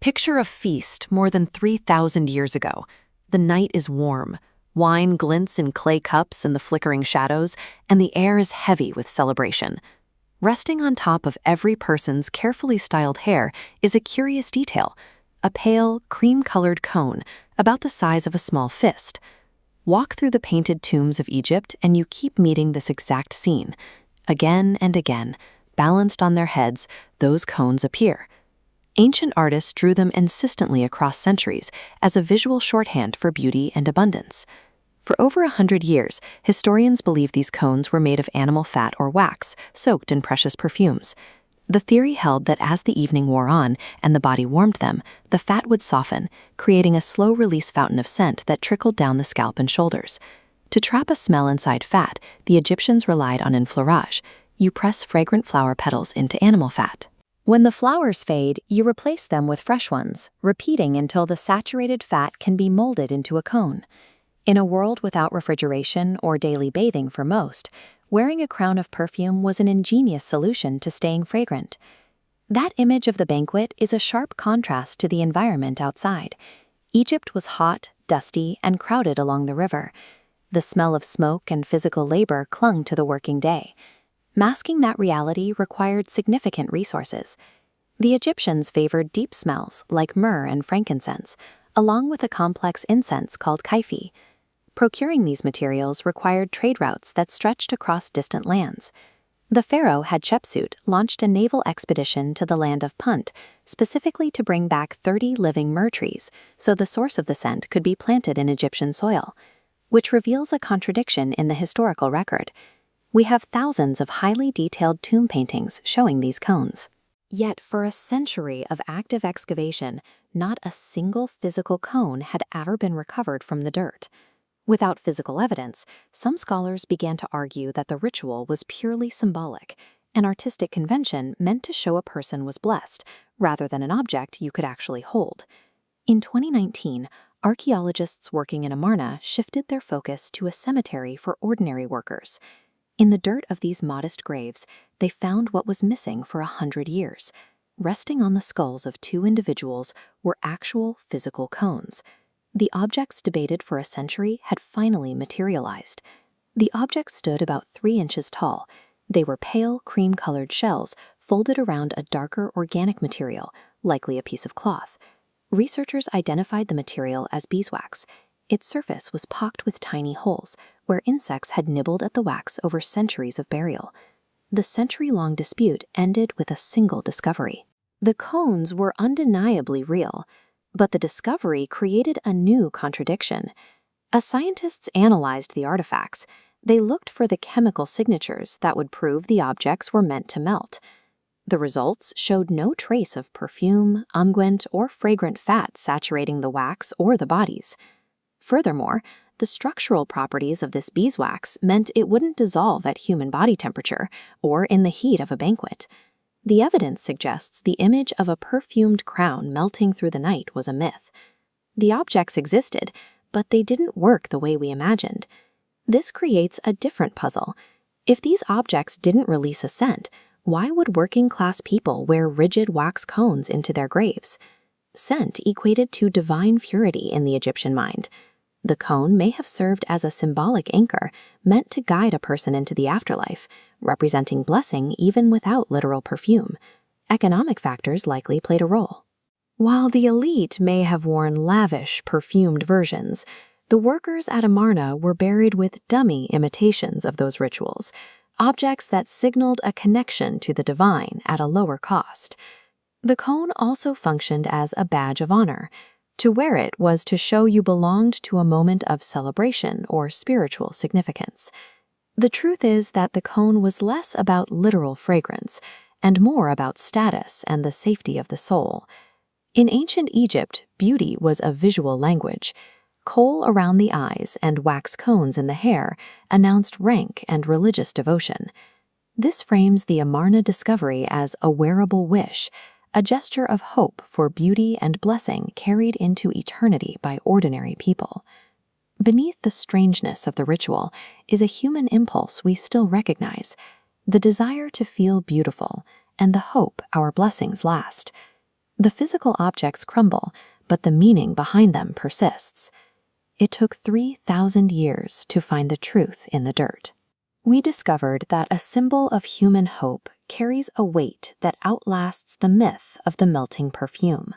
Picture a feast more than 3,000 years ago. The night is warm. Wine glints in clay cups in the flickering shadows, and the air is heavy with celebration. Resting on top of every person's carefully styled hair is a curious detail, a pale, cream-colored cone about the size of a small fist. Walk through the painted tombs of Egypt and you keep meeting this exact scene. Again and again, balanced on their heads, those cones appear. Ancient artists drew them insistently across centuries as a visual shorthand for beauty and abundance. For over 100 years, historians believe these cones were made of animal fat or wax, soaked in precious perfumes. The theory held that as the evening wore on and the body warmed them, the fat would soften, creating a slow-release fountain of scent that trickled down the scalp and shoulders. To trap a smell inside fat, the Egyptians relied on enfleurage. You press fragrant flower petals into animal fat. When the flowers fade, you replace them with fresh ones, repeating until the saturated fat can be molded into a cone. In a world without refrigeration or daily bathing for most, wearing a crown of perfume was an ingenious solution to staying fragrant. That image of the banquet is a sharp contrast to the environment outside. Egypt was hot, dusty, and crowded along the river. The smell of smoke and physical labor clung to the working day. Masking that reality required significant resources. The Egyptians favored deep smells like myrrh and frankincense, along with a complex incense called kyphi. Procuring these materials required trade routes that stretched across distant lands. The pharaoh Hatshepsut launched a naval expedition to the land of Punt, specifically to bring back 30 living myrrh trees, so the source of the scent could be planted in Egyptian soil, which reveals a contradiction in the historical record. We have thousands of highly detailed tomb paintings showing these cones. Yet for a century of active excavation, not a single physical cone had ever been recovered from the dirt. Without physical evidence, some scholars began to argue that the ritual was purely symbolic, an artistic convention meant to show a person was blessed, rather than an object you could actually hold. In 2019, archaeologists working in Amarna shifted their focus to a cemetery for ordinary workers. In the dirt of these modest graves, they found what was missing for 100 years. Resting on the skulls of two individuals were actual physical cones. The objects debated for a century had finally materialized. The objects stood about 3 inches tall. They were pale, cream-colored shells folded around a darker organic material, likely a piece of cloth. Researchers identified the material as beeswax. Its surface was pocked with tiny holes, where insects had nibbled at the wax over centuries of burial. The century-long dispute ended with a single discovery. The cones were undeniably real, but the discovery created a new contradiction. As scientists analyzed the artifacts, they looked for the chemical signatures that would prove the objects were meant to melt. The results showed no trace of perfume, unguent, or fragrant fat saturating the wax or the bodies. Furthermore, the structural properties of this beeswax meant it wouldn't dissolve at human body temperature or in the heat of a banquet. The evidence suggests the image of a perfumed crown melting through the night was a myth. The objects existed, but they didn't work the way we imagined. This creates a different puzzle. If these objects didn't release a scent, why would working-class people wear rigid wax cones into their graves? Scent equated to divine purity in the Egyptian mind. The cone may have served as a symbolic anchor meant to guide a person into the afterlife, representing blessing even without literal perfume. Economic factors likely played a role. While the elite may have worn lavish, perfumed versions, the workers at Amarna were buried with dummy imitations of those rituals, objects that signaled a connection to the divine at a lower cost. The cone also functioned as a badge of honor. To wear it was to show you belonged to a moment of celebration or spiritual significance. The truth is that the cone was less about literal fragrance and more about status and the safety of the soul. In ancient Egypt, beauty was a visual language. Kohl around the eyes and wax cones in the hair announced rank and religious devotion. This frames the Amarna discovery as a wearable wish, a gesture of hope for beauty and blessing carried into eternity by ordinary people. Beneath the strangeness of the ritual is a human impulse we still recognize, the desire to feel beautiful and the hope our blessings last. The physical objects crumble, but the meaning behind them persists. It took 3,000 years to find the truth in the dirt. We discovered that a symbol of human hope carries a weight that outlasts the myth of the melting perfume.